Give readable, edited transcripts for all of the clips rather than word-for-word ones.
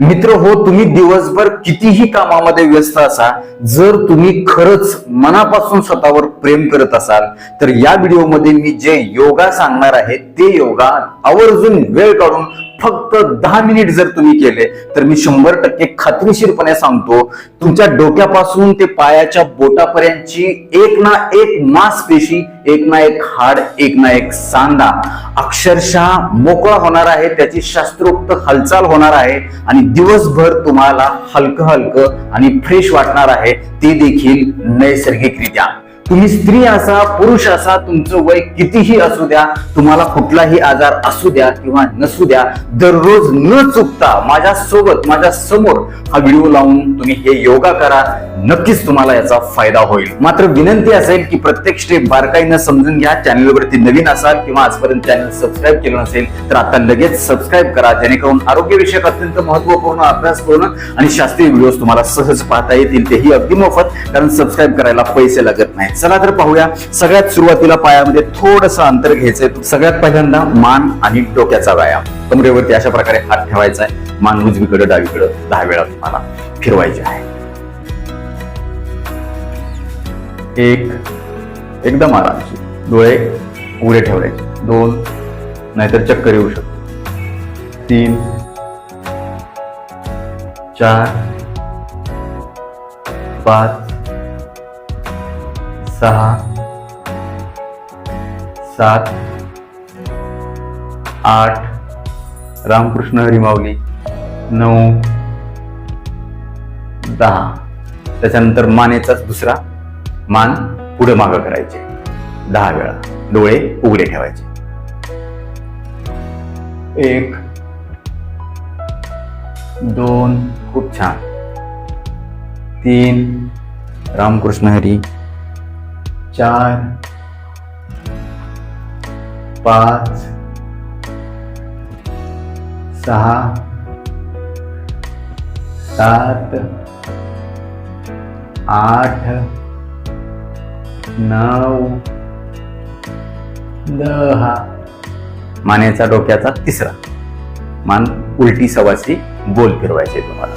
मित्र हो, तुम्ही दिवसभर कितीही कामामध्ये व्यस्त असा, जर तुम्ही खरंच मनापासून स्वतःवर प्रेम करत असाल तर या व्हिडिओमध्ये मी जे योगा सांगणार आहे ते योगा आवर्जून वेळ काढून फक्त 10 मिनिट जर तुम्ही केले तर मी 100% खात्रीशीरपणे सांगतो, तुमच्या डोक्यापासून ते पायाच्या बोटापर्यंतची एक ना एक मांसपेशी, एक ना एक हाड, एक ना एक सांधा अक्षरशः मोकळा होणार आहे, त्याची शास्त्रोक्त हालचाल होणार आहे आणि दिवसभर तुम्हाला हलकं हलकं आणि फ्रेश वाटणार आहे, ते देखील नैसर्गिकरित्या. तुम्ही स्त्री असा पुरुष असा, तुमचं वय कितीही असू द्या, तुम्हाला कुठलाही आजार असू द्या किंवा नसू द्या, दररोज न चुकता माझ्या सोबत माझ्या समोर हा व्हिडिओ लावून तुम्ही हे योगा करा, नक्कीच तुम्हाला याचा फायदा होईल. मात्र विनंती असेल की प्रत्येक स्टेप बारकाईनं समजून घ्या. चॅनलवरती नवीन असाल किंवा आजपर्यंत चॅनल सबस्क्राईब केलं नसेल तर आता लगेच सबस्क्राईब करा, जेणेकरून आरोग्यविषयक अत्यंत महत्वपूर्ण अभ्यास करून आणि शास्त्रीय व्हिडिओ तुम्हाला सहज पाहता येतील, तेही अगदी मोफत, कारण सबस्क्राईब करायला पैसे लागत नाही. चला तर पाहूया. सगळ्यात सुरुवातीला पायामध्ये थोडंसं अंतर घ्यायचंय. सगळ्यात पहिल्यांदा मान आणि डोक्याचा व्यायाम. कमरेवरती अशा प्रकारे हात ठेवायचा आहे, मान उजवीकडे डावीकडे 10 वेळा तुम्हाला फिरवायचे आहे. एकदम आरामशीर. डोळे उघडे ठेवायचे. 2, नाहीतर चक्कर येऊ शकतो. 3, 4, 5, 6, 7, 8, रामकृष्ण हरी माऊली, 9, 10. त्याच्यानंतर मानेचाच दुसरा मान पुढे मागं करायचे 10 वेळा. डोळे उघडे ठेवायचे. 1, 2, खूप छान. 3, रामकृष्ण हरी. 4, 5, 6, 7, 8, 9, 10. मानेचा डोक्याचा तिसरा मान उलटी सवासी गोल फिरवायचे तुम्हाला.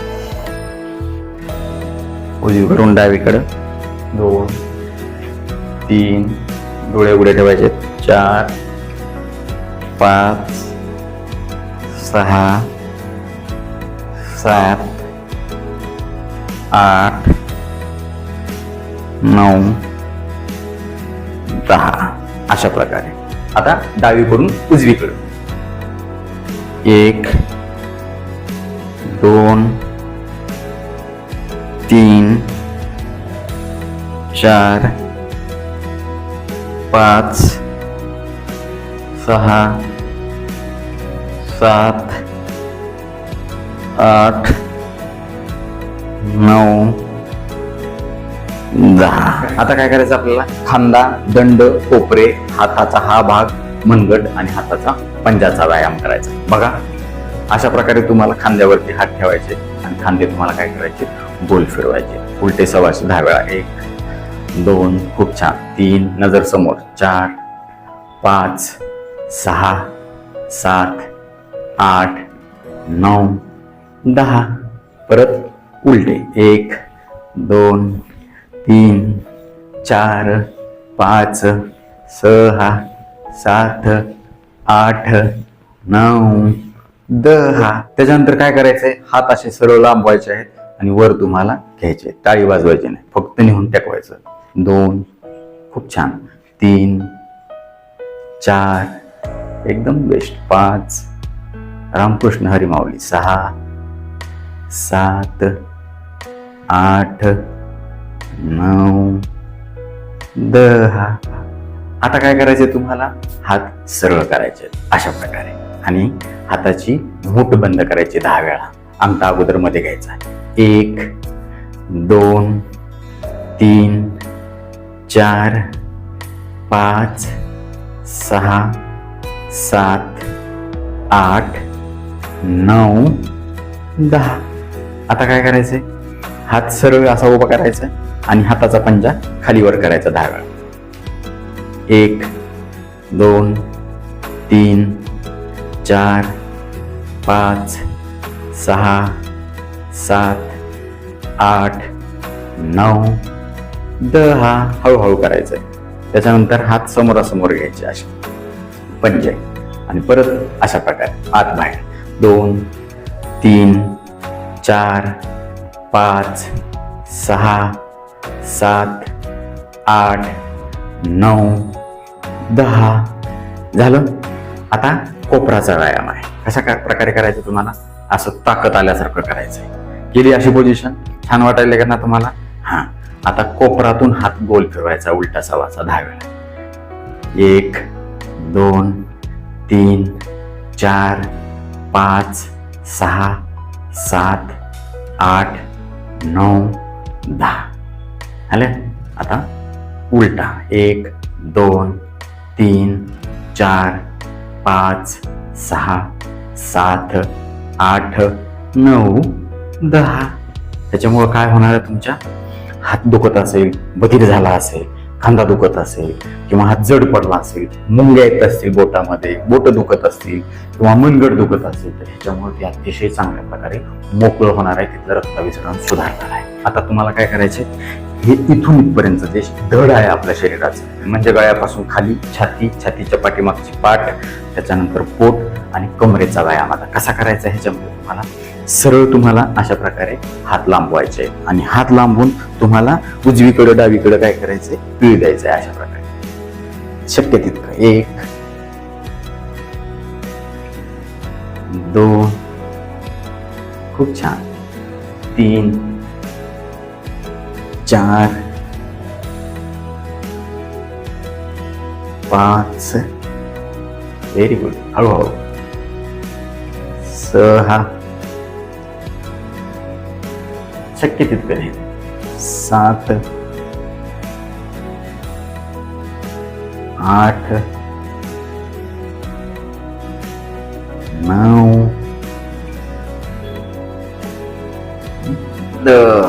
उजवीकडून डावीकडे. 2, 3, डोळे उघडे ठेवायचे. 4, 5, 6, 7, 8, 9, 10. अशा प्रकारे. आता डावीकडून उजवीकडे. 1, 2, 3, 4, 5, 6, 7, 8, 9, 10. आता काय करायचं आपल्याला? खांदा, दंड, कोपरे, हाताचा हा भाग, मनगट आणि हाताचा पंजाचा व्यायाम करायचा. बघा, अशा प्रकारे तुम्हाला खांद्यावरती हात ठेवायचे आणि खांदे तुम्हाला काय करायचे? गोल फिरवायचे. उलटे सवासी 10 वेळा. 1, 2, खूप छान. 3, नजर समोर. 4, 5, 6, 7, 8, 9, 10. परत उलटे. 1, 2, 3, 4, 5, 6, 7, 8, 9, 10. त्याच्यानंतर काय करायचंय? हात असे सरळ लांबवायचे आहेत आणि वर तुम्हाला घ्यायचे. टाळी वाजवायची नाही, फक्त निहून टेकवायचं. 2, खूप छान. 3, 4, एकदम बेस्ट. 5, रामकृष्ण हरी माऊली. 6, 7, 8, 9, 10. आता काय करायचे? तुम्हाला हात सरळ करायचे अशा प्रकारे आणि हाताची मूठ बंद करायची 10 वेळा. अंगठा अगोदर मध्ये घ्यायचा. 1, 2, 3, 4, 5, 6, 7, 8, 9, 10. आता काय करायचंय? हात सरळ असा उभा करायचा आणि हाताचा पंजा खालीवर करायचा 10 वेळा. 1, 2, 3, 4, 5, 6, 7 8 9 10. हळूहळू करायचंय. त्याच्यानंतर हात समोरासमोर घ्यायचे असे पंजे आणि परत अशा प्रकारे आत बाहेर 2 3 4 5 6 7 8 9 10. झालं. आता कोपराचा व्यायाम आहे. कशा प्रकारे करायचं तुम्हाला असं ताकद आल्यासारखं करायचंय. केली अशी पोझिशन छान वाटायला का ना तुम्हाला. हा आता कोपरातून हात गोल फिरवायचा उलटा सवाचा 10 वेळा. 1 2 3 4 5 6 7 8 9 10. आले. आता उलटा 1 2 3 4 5 6 7 8 9 10. त्याच्यामुळं काय होणार आहे, तुमच्या हात दुखत असेल, बधीर झाला असेल, खांदा दुखत असेल किंवा हात जड पडला असेल, मुंग्या येत असतील बोटामध्ये, बोट दुखत असतील किंवा मनगट दुखत असेल, तर ह्याच्यामुळे ते अतिशय चांगल्या प्रकारे मोकळं होणार आहे. तिथलं रक्ताभिसरण सुधारणार आहे. आता तुम्हाला काय करायचे, हे इथून इथपर्यंत जे धड आहे आपल्या शरीराचं म्हणजे गळ्यापासून खाली छाती, छातीच्या पाठीमागची पाठ, त्याच्यानंतर पोट आणि कमरेचा व्यायाम. आता कसा करायचा ह्याच्यामध्ये तुम्हाला सरळ तुम्हाला अशा प्रकारे हात लांबवायचे आणि हात लांबून तुम्हाला उजवीकडे डावीकडे काय करायचंय, पीळ द्यायचंय अशा प्रकारे शक्य तितकं. 1 2 खूप छान 3 4 5 व्हेरी गुड. हळूहळू 6 शक्य तितकं नाही 7 8 9 10.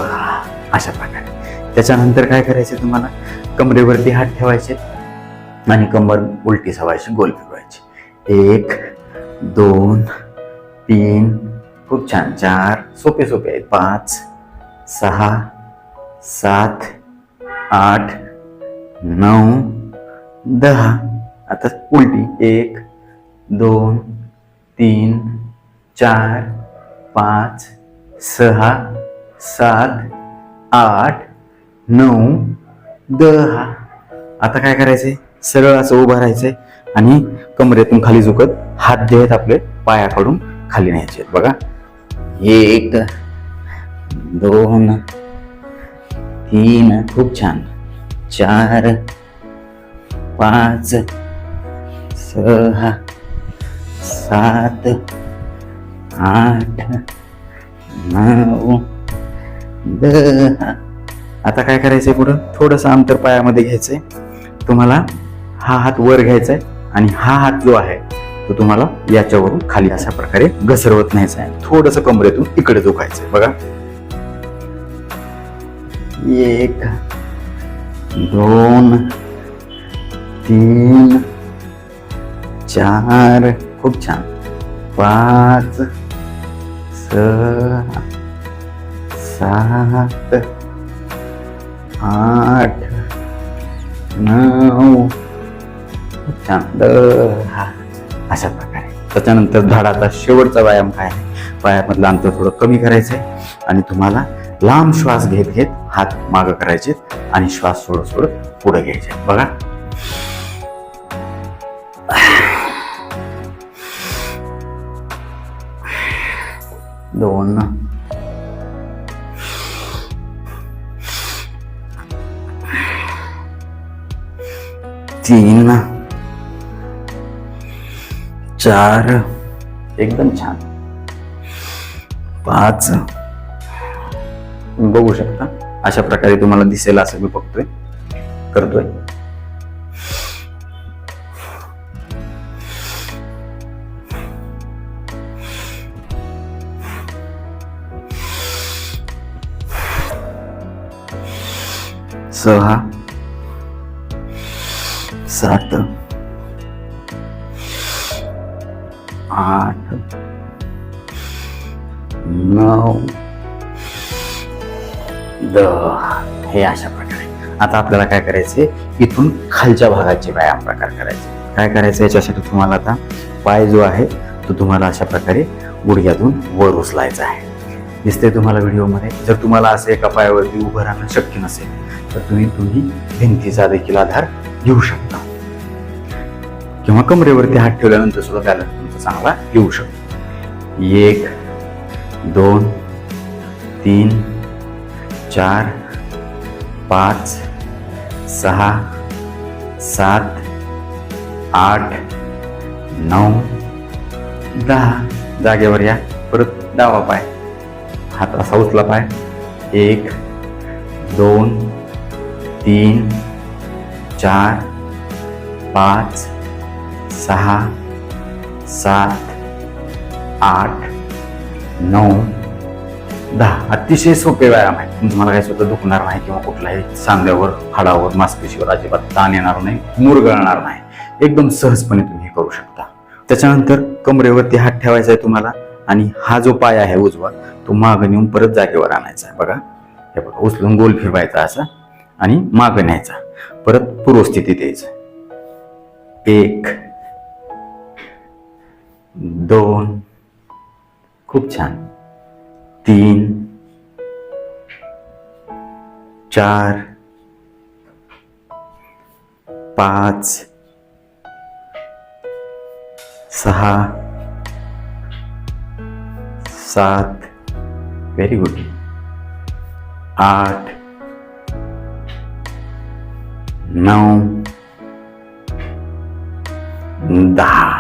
अशा प्रकारे. त्याच्यानंतर काय करायचे, तुम्हाला कमरेवरती हात ठेवायचे आणि कंबर उलटी सवायची गोल फिरवायची. 1 2 3 खूप छान 4 सोपे सोपे आहेत 5 6 7 8 9 10. आता उलटी 1 2 3 4 5 6 7 8 9 10. आता काय करायचंय, सरळ असं उभं राहायचंय आणि कमरेतून खाली झुकत हात जे आहेत आपले पायाकडून खाली न्यायचे. बघा 1 2 3 खूप छान 4 5 6 7 8 9 10. आता काय करायचंय, पुढं थोडंसं अंतर पायामध्ये घ्यायचंय. तुम्हाला हा हात वर घ्यायचाय आणि हा हात जो आहे तो तुम्हाला याच्यावरून खाली अशा प्रकारे घसरवत न्यायचा आहे. थोडंसं कमरेतून इकडे झुकायचंय. बघा 1 2 3 4 खूप छान 5 6 7 8 9 खूप छान 10. अशा प्रकारे. त्याच्यानंतर धडाचा शेवटचा व्यायाम काय आहे, पायामधलं अंतर थोडं कमी करायचंय आणि तुम्हाला लांब श्वास घेत घेत हात मागं करायचे आणि श्वास सोडत सोडत पुढे घ्यायचे. बघा 2 3 4 एकदम छान 5 बघू शकता अशा प्रकारे तुम्हाला दिसेल असं मी बघतोय करतोय. 6 7 8 9 द, हे अशा प्रकारे. आता आपल्याला काय करायचे, इथून खालच्या भागाचे व्यायाम प्रकार करायचे. काय करायचं, याच्यासाठी तुम्हाला आता पाय जो आहे तो तुम्हाला अशा प्रकारे गुडघ्यातून वर उचलायचा आहे. दिसते तुम्हाला व्हिडिओमध्ये. जर तुम्हाला असं एका पायावरती उभं राहणं शक्य नसेल तर तुम्ही भिंतीचा देखील आधार घेऊ शकता किंवा कमरेवरती हात ठेवल्यानंतर सुद्धा बॅलन्स तुमचा चांगला येऊ शकतो. 1 2 3 4 5 6 7 8 9 10. जागेवर या. परत डावा पाय, हात असा उचला पाय. 1 2 3 4 5 6 7 8 9 10. अतिशय सोपे व्यायाम आहे. तुम्हाला काही सुद्धा दुखणार नाही किंवा कुठल्याही सांध्यावर, हाडावर, मांसपेशीवर अजिबात ताण येणार नाही, मुरगळणार नाही. एकदम सहजपणे तुम्ही करू शकता. त्याच्यानंतर कमरेवरती हात ठेवायचा आहे तुम्हाला आणि हा जो पाय आहे उजवा तो मागं नेऊन परत जागेवर आणायचा आहे. बघा, हे बघा, उचलून गोल फिरवायचा असा आणि मागं न्यायचा. परत पूर्वस्थितीत यायचं. 1 2, खूप छान. 3 4 5 6 7, व्हेरी गुड. 8 9 10.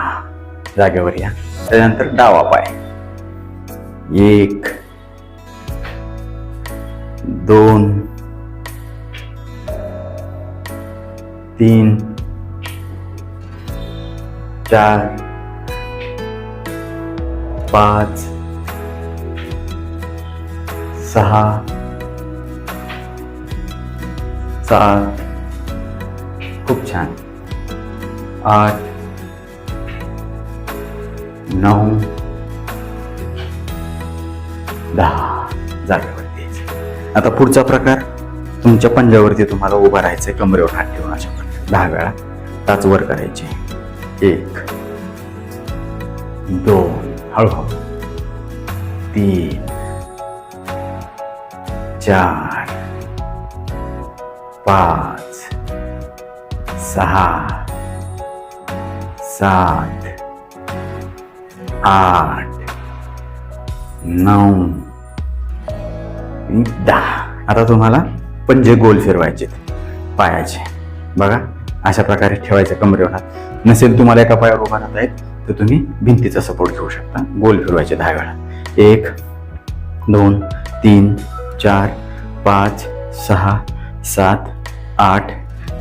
जागेवर या. त्यानंतर डावा पाय. 1 2 3 4 5 6 7, खूप छान. 8 9 10. जागेवरती यायचं. आता पुढचा प्रकार, तुमच्या पंजावरती तुम्हाला उभं राहायचंय, कमरेवर हात ठेवून अशा प्रकारे 10 वेळा टाच वर करायचे. 1 2, हळूहळू. 3 4 5 6 7 8 9 10. आता तुम्हाला पंजे गोल फिरवायचे पायाचे. बघा, अशा प्रकारे ठेवायचे कमरेवर हात. नसेल तुम्हाला एका पायावर उभा राहता येत तर तुम्ही भिंतीचा सपोर्ट घेऊ शकता. गोल फिरवायचे 10 वेळा. 1 2 3 4 5 6 7 8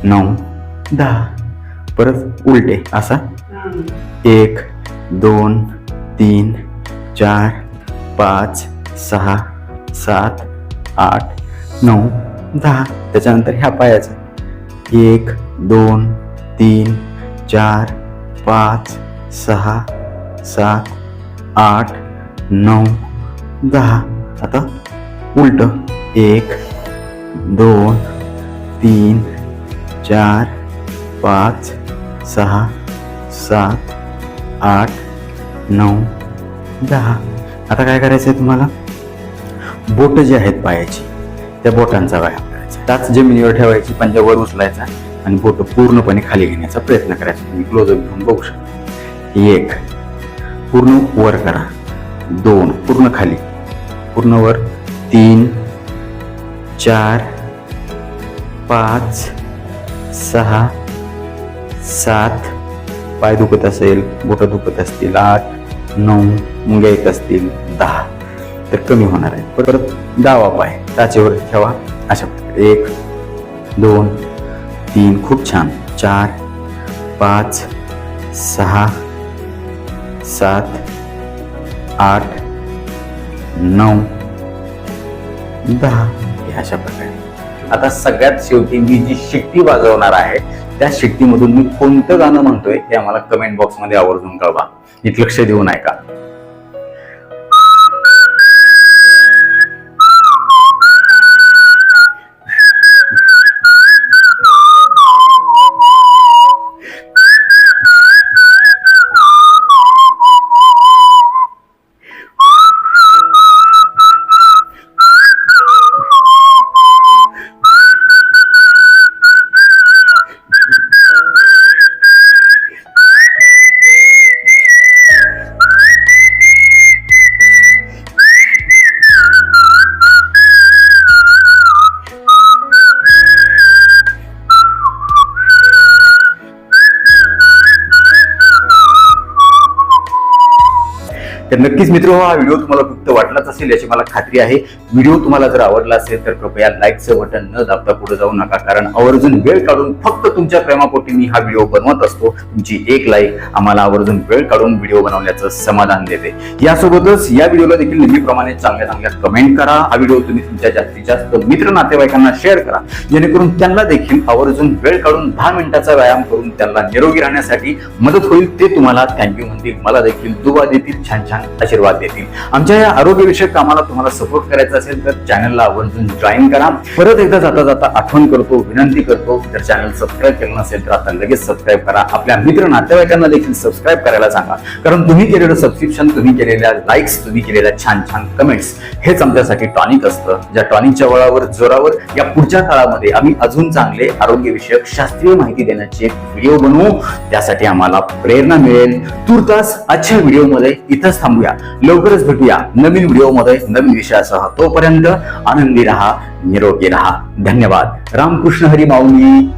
9 10. परत उलटे असा. 1 2 3 4 5 6 7 8 9 10. त्याच्यानंतर ह्या पायाचं 1 2 3 4 5 6 7 8 9 10. आता उलट. 1 2 3 4 5 6 7 8 9 10. आता काय करायचंय तुम्हाला, बोट जी आहेत पायाची त्या बोटांचा व्यायाम करायचा. टाच जमिनीवर ठेवायची, पंजावर उचलायचा आणि बोट पूर्णपणे खाली घेण्याचा प्रयत्न करायचा. तुम्ही क्लोजअप घेऊन बघू शकता. 1 पूर्ण वर करा. 2 पूर्ण खाली, पूर्ण वर. 3 4 5 6 7, पाय दुखत असेल, बोट दुखत असतील 8 9, मुंग्या येत असतील 10, तर कमी होणार आहे. परत डावा पाय टाचेवर ठेवा अशा प्रकारे. 1 2 3, खूप छान. 4 5 6 7 8 9 10, अशा प्रकारे. आता सगळ्यात शेवटी मी जी शिट्टी वाजवणार आहे त्या शिट्टीमधून मी कोणतं गाणं म्हणतोय हे आम्हाला कमेंट बॉक्स मध्ये आवर्जून कळवा. नीट लक्ष देऊन ऐका. तर नक्कीच मित्र हा व्हिडिओ तुम्हाला उपयुक्त वाटलाच असेल याची मला खात्री आहे. व्हिडिओ तुम्हाला जर आवडला असेल तर कृपया लाईकचं बटन न दाबता पुढे जाऊ नका, कारण आवर्जून वेळ काढून फक्त तुमच्या प्रेमापोटी मी हा व्हिडिओ बनवत असतो. तुमची एक लाईक आम्हाला आवर्जून वेळ काढून व्हिडिओ बनवण्याचं समाधान देते. यासोबतच या व्हिडिओला देखील नेहमीप्रमाणे चांगल्या चांगल्या कमेंट करा. हा व्हिडिओ तुम्ही तुमच्या जास्तीत जास्त मित्र नातेवाईकांना शेअर करा, जेणेकरून त्यांना देखील आवर्जून वेळ काढून 10 मिनिटाचा व्यायाम करून त्यांना निरोगी राहण्यासाठी मदत होईल. ते तुम्हाला थँक्यू म्हणतील, मला देखील दुवा देतील, छान छान आशीर्वाद देतील. आमच्या या आरोग्यविषयक कामाला तुम्हाला सपोर्ट करायचा असेल तर चॅनलला आवर्जून जॉईन करा. परत एकदा जाता जाता आठवण करतो, विनंती करतो, जर चॅनल सबस्क्राईब केलं नसेल तर आता लगेच सबस्क्राईब करा. आपल्या मित्र नातेवाईकांना देखील सबस्क्राईब करायला सांगा, कारण तुम्ही केलेलं सबस्क्रिप्शन, तुम्ही केलेल्या लाईक्स, तुम्ही केलेल्या छान छान कमेंट्स हेच आमच्यासाठी टॉनिक असतं. ज्या टॉनिकच्या बळावर जोरावर या पुढच्या काळामध्ये आम्ही अजून चांगले आरोग्यविषयक शास्त्रीय माहिती देण्याची एक व्हिडिओ बनवू, त्यासाठी आम्हाला प्रेरणा मिळेल. तुर्तास आजच्या व्हिडिओमध्ये इथंच थांबूया. लवकरच भेटूया नवीन व्हिडिओमध्ये नवीन विषयासह. तोपर्यंत आनंदी रहा, निरोगी रहा. धन्यवाद. रामकृष्ण हरी माऊली.